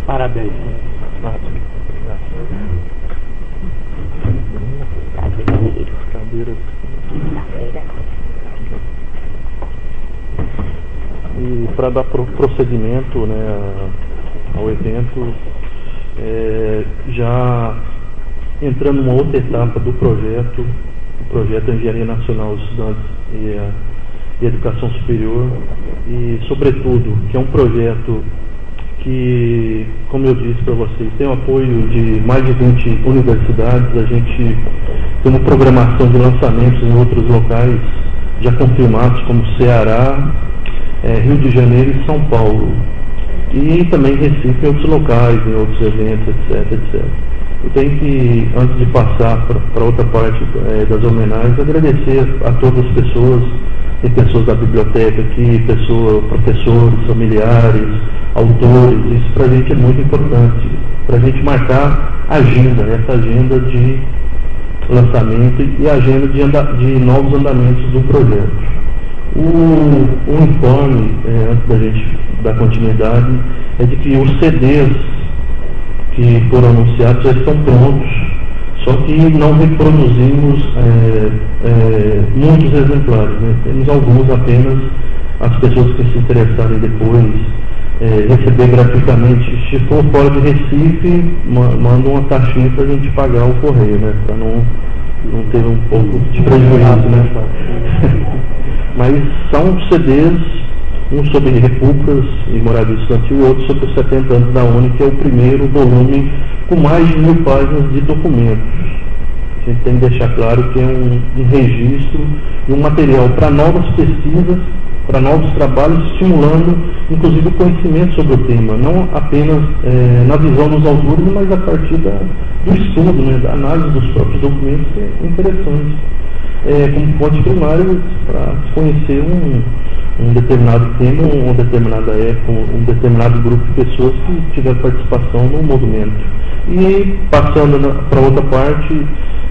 Parabéns. Cadeiras. E para dar prosseguimento, né, ao evento, já entrando numa outra etapa do projeto, o projeto Engenharia Nacional dos Estudantes e Educação Superior, e sobretudo que é um projeto que, como eu disse para vocês, tem o apoio de mais de 20 universidades. A gente tem uma programação de lançamentos em outros locais já confirmados, como Ceará, Rio de Janeiro e São Paulo, e também Recife em outros locais, em outros eventos, etc. Eu tenho que, antes de passar para outra parte das homenagens, agradecer a todas as pessoas. Tem pessoas da biblioteca aqui, professores, familiares, autores. Isso para a gente é muito importante, para a gente marcar a agenda, essa agenda de lançamento e a agenda de novos andamentos do projeto. O informe, antes da gente dar continuidade, é de que os CDs que foram anunciados já estão prontos, só que não reproduzimos muitos exemplares, né? Temos alguns apenas. As pessoas que se interessarem depois receber gratuitamente. Se for fora de Recife, manda uma taxinha para a gente pagar o correio, né? Para não ter um pouco de prejuízo, né? Mas são CDs, um sobre repúblicas e moradia estudantil e outro sobre os 70 anos da UNE, que é o primeiro volume com mais de 1000 páginas de documentos. A gente tem que deixar claro que é um registro e um material para novas pesquisas, para novos trabalhos, estimulando inclusive o conhecimento sobre o tema, não apenas na visão dos autores, mas a partir do estudo, né, da análise dos próprios documentos, que é interessante. Como fonte primária para conhecer um determinado tema, uma determinada época, um determinado grupo de pessoas que tiveram participação no movimento. E passando para outra parte,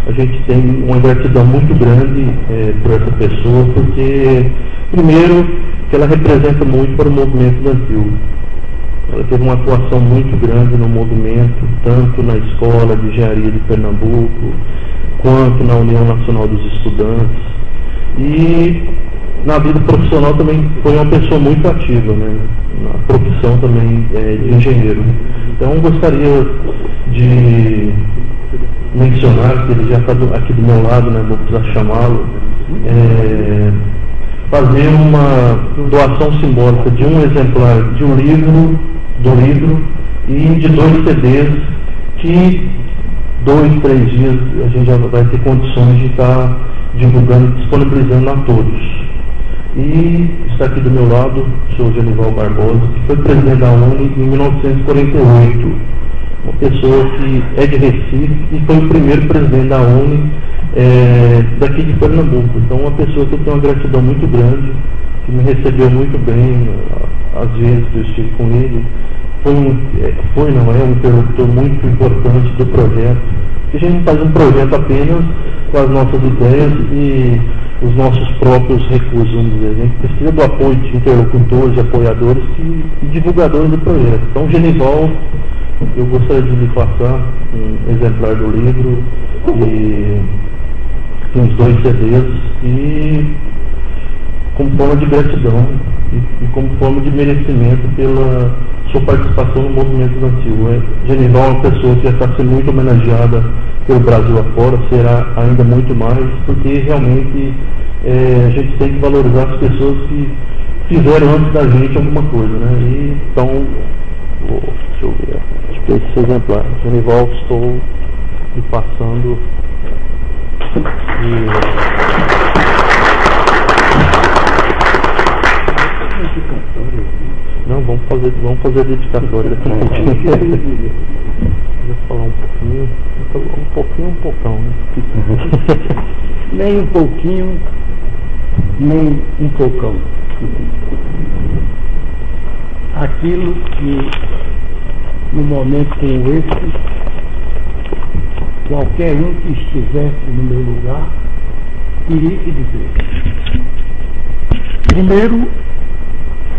a gente tem uma gratidão muito grande por essa pessoa, porque, primeiro, que ela representa muito para o movimento estudantil. Ela teve uma atuação muito grande no movimento, tanto na Escola de Engenharia de Pernambuco, quanto na União Nacional dos Estudantes. E na vida profissional também foi uma pessoa muito ativa, né? Na profissão também de engenheiro. Então gostaria de mencionar, que ele já está aqui do meu lado, né? Vou precisar chamá-lo, fazer uma doação simbólica de um exemplar de um livro, do livro, e de 2 CDs que 2, 3 dias a gente já vai ter condições de estar divulgando e disponibilizando a todos. E está aqui do meu lado o senhor Genival Barbosa, que foi presidente da UNE em 1948, uma pessoa que é de Recife e foi o primeiro presidente da UNE daqui de Pernambuco. Então, uma pessoa que eu tenho uma gratidão muito grande, que me recebeu muito bem, às vezes eu estive com ele. Não é um interlocutor muito importante do projeto, que a gente não faz um projeto apenas com as nossas ideias e os nossos próprios recursos, vamos dizer. A gente precisa do apoio de interlocutores, de apoiadores e divulgadores do projeto. Então, Genival, eu gostaria de lhe passar um exemplar do livro e uns 2 CDs, e como forma de gratidão e como forma de merecimento pela sua participação no movimento estudantil. Genival é uma pessoa que já está sendo muito homenageada pelo Brasil afora, será ainda muito mais, porque realmente a gente tem que valorizar as pessoas que fizeram antes da gente alguma coisa, né? E, então, deixa eu ver, acho que esse exemplar. Genival, estou lhe passando. Não, vamos fazer a dedicatória daqui a pouquinho. Vou falar um pouquinho, né? Nem um pouquinho, nem um poucão. Aquilo que, num momento como esse, qualquer um que estivesse no meu lugar teria que dizer. Primeiro,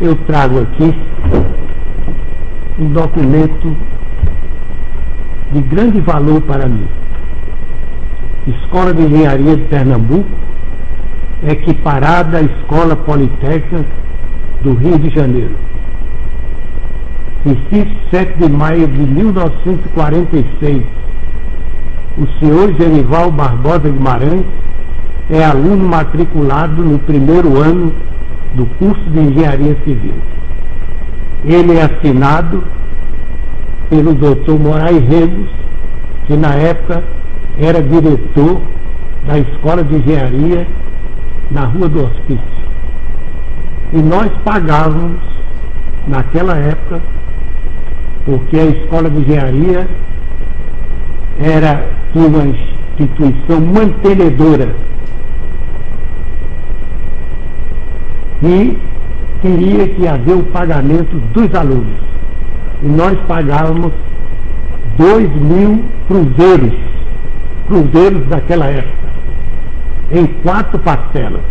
eu trago aqui um documento de grande valor para mim. Escola de Engenharia de Pernambuco, equiparada à Escola Politécnica do Rio de Janeiro. Recife, 7 de maio de 1946. O senhor Genival Barbosa Guimarães é aluno matriculado no primeiro ano do curso de Engenharia Civil. Ele é assinado pelo Dr. Moraes Ramos, que na época era diretor da Escola de Engenharia na Rua do Hospício. E nós pagávamos, naquela época, porque a Escola de Engenharia tinha uma instituição mantenedora e queria que havia o pagamento dos alunos. E nós pagávamos 2.000 cruzeiros daquela época, em 4 parcelas.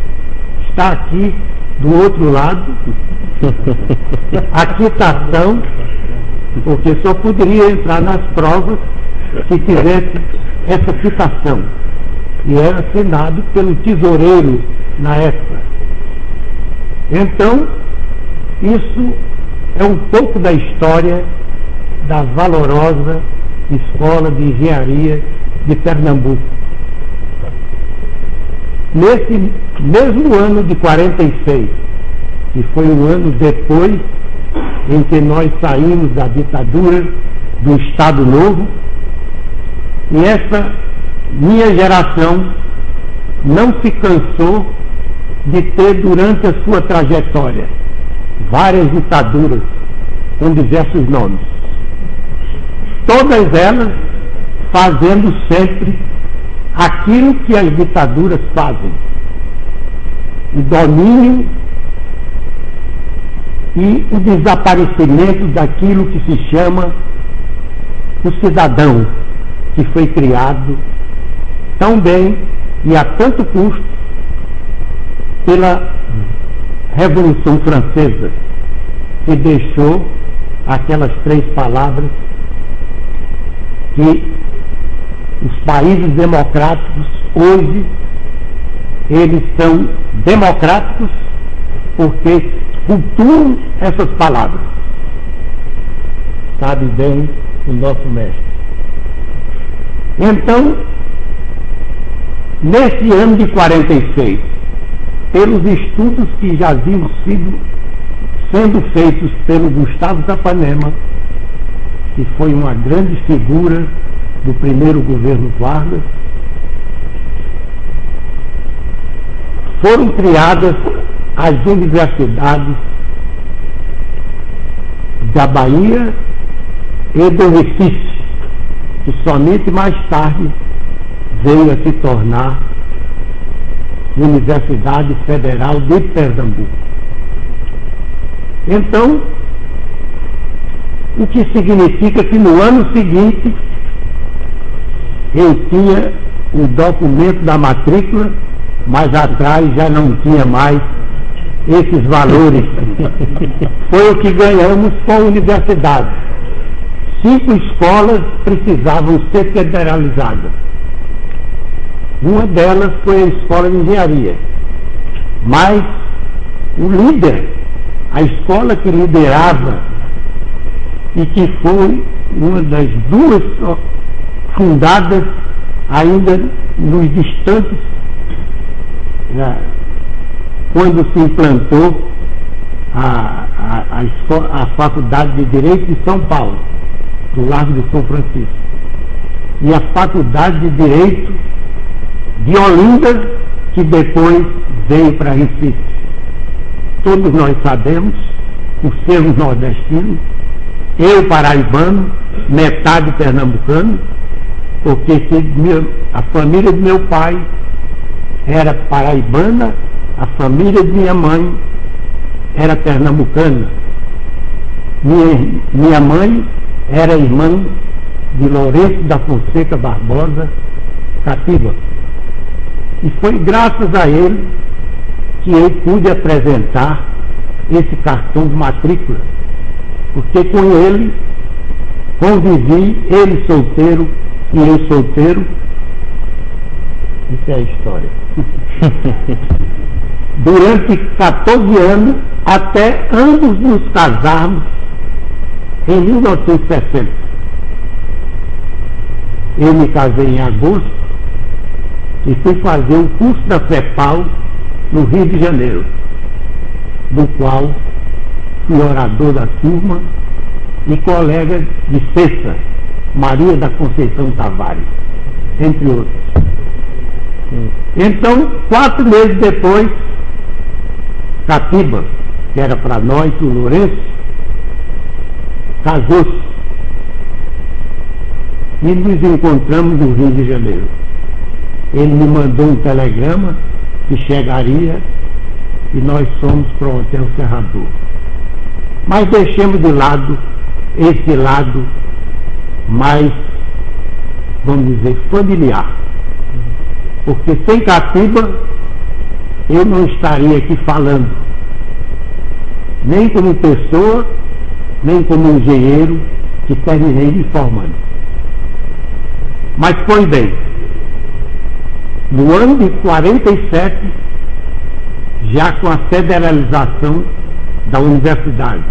Está aqui do outro lado a quitação, porque só poderia entrar nas provas se tivesse essa quitação. E era assinado pelo tesoureiro na época. Então, isso é um pouco da história da valorosa Escola de Engenharia de Pernambuco. Nesse mesmo ano de 46, que foi um ano depois em que nós saímos da ditadura do Estado Novo, e essa minha geração não se cansou de ter durante a sua trajetória várias ditaduras com diversos nomes. Todas elas fazendo sempre aquilo que as ditaduras fazem: o domínio e o desaparecimento daquilo que se chama o cidadão, que foi criado tão bem e a tanto custo pela Revolução Francesa, que deixou aquelas 3 palavras que os países democráticos hoje, eles são democráticos porque cultuam essas palavras. Sabe bem o nosso mestre. Então, nesse ano de 46, pelos estudos que já haviam sendo feitos pelo Gustavo Capanema, que foi uma grande figura do primeiro governo Vargas, foram criadas as universidades da Bahia e do Recife, que somente mais tarde veio a se tornar Universidade Federal de Pernambuco. Então, o que significa que no ano seguinte eu tinha o documento da matrícula, mas atrás já não tinha mais esses valores. Foi o que ganhamos com a universidade. 5 escolas precisavam ser federalizadas. Uma delas foi a Escola de Engenharia. Mas o líder, a escola que liderava e que foi uma das 2 fundadas ainda nos distantes, quando se implantou a Faculdade de Direito de São Paulo, do Largo de São Francisco, e a Faculdade de Direito de Olinda, que depois veio para Recife. Todos nós sabemos, por sermos nordestinos, eu paraibano, metade pernambucano, porque a família de meu pai era paraibana, a família de minha mãe era pernambucana. Minha mãe era irmã de Lourenço da Fonseca Barbosa Capiba. E foi graças a ele que eu pude apresentar esse cartão de matrícula. porque com ele convivi, ele solteiro e eu solteiro. Isso é a história. Durante 14 anos, até ambos nos casarmos em 1960. Eu me casei em agosto e fui fazer o curso da FEPAL no Rio de Janeiro, do qual fui orador da turma e colega de Cessa, Maria da Conceição Tavares, entre outros. Então, 4 meses depois, Catiba, que era para nós, o Lourenço, casou-se e nos encontramos no Rio de Janeiro. Ele me mandou um telegrama que chegaria e nós fomos para o Hotel Serrador. Mas deixemos de lado esse lado mais, vamos dizer, familiar. Porque sem Catiba eu não estaria aqui falando, nem como pessoa, nem como engenheiro que terminei me formando. Mas foi bem. No ano de 47, já com a federalização da universidade,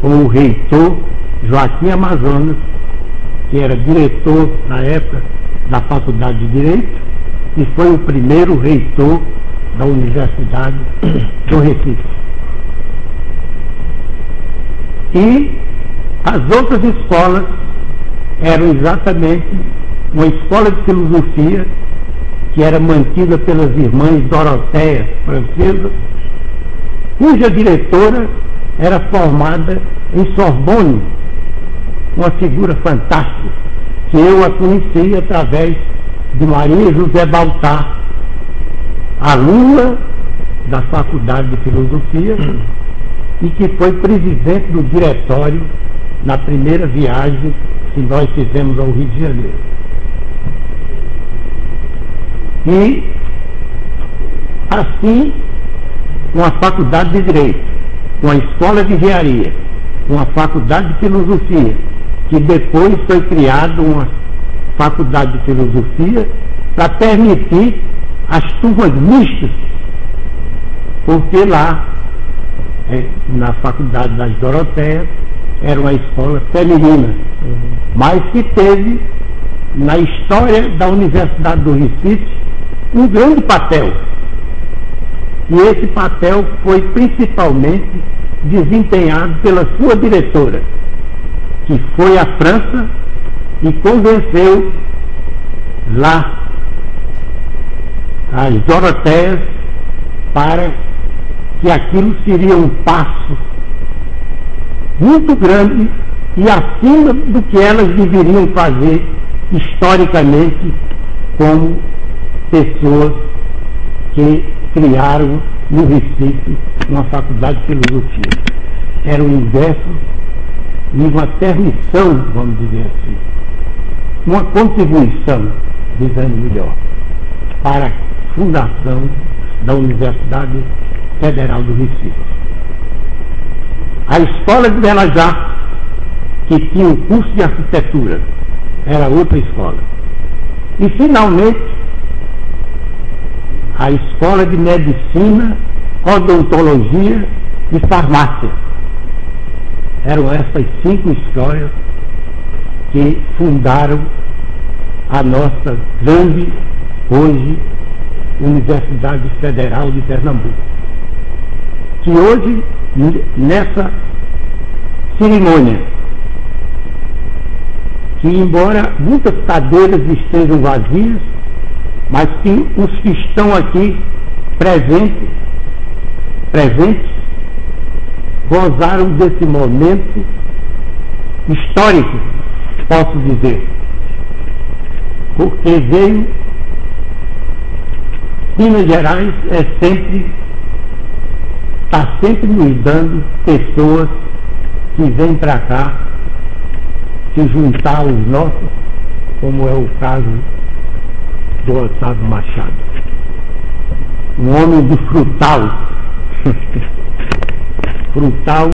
com o reitor Joaquim Amazonas, que era diretor na época da Faculdade de Direito, e foi o primeiro reitor da Universidade do Recife. E as outras escolas eram exatamente uma escola de filosofia que era mantida pelas irmãs Doroteias, francesas, cuja diretora era formada em Sorbonne, uma figura fantástica, que eu a conheci através de Maria José Baltar, aluna da Faculdade de Filosofia e que foi presidente do diretório na primeira viagem que nós fizemos ao Rio de Janeiro. E assim, com a Faculdade de Direito, com a Escola de Engenharia, com a Faculdade de Filosofia, que depois foi criada uma Faculdade de Filosofia para permitir as turmas mistas, porque lá, na Faculdade das Doroteias, era uma escola feminina, mas que teve, na história da Universidade do Recife, um grande papel. E esse papel foi principalmente desempenhado pela sua diretora, que foi à França e convenceu lá as Doroteias para que aquilo seria um passo muito grande e acima do que elas deveriam fazer historicamente como pessoas que criaram no Recife uma faculdade de filosofia. Era um inverso e uma permissão, vamos dizer assim, uma contribuição, dizendo melhor, para a fundação da Universidade Federal do Recife. A Escola de Belas Artes, que tinha um curso de arquitetura, era outra escola. E, finalmente, a Escola de Medicina, Odontologia e Farmácia. Eram essas 5 escolas que fundaram a nossa grande, hoje, Universidade Federal de Pernambuco. Que hoje, nessa cerimônia, que embora muitas cadeiras estejam vazias, mas que os que estão aqui presentes gozaram desse momento histórico, posso dizer, porque veio, Minas Gerais está sempre nos dando pessoas que vêm para cá se juntar aos nossos, como é o caso do Otávio Machado, um homem de Frutal. Frutal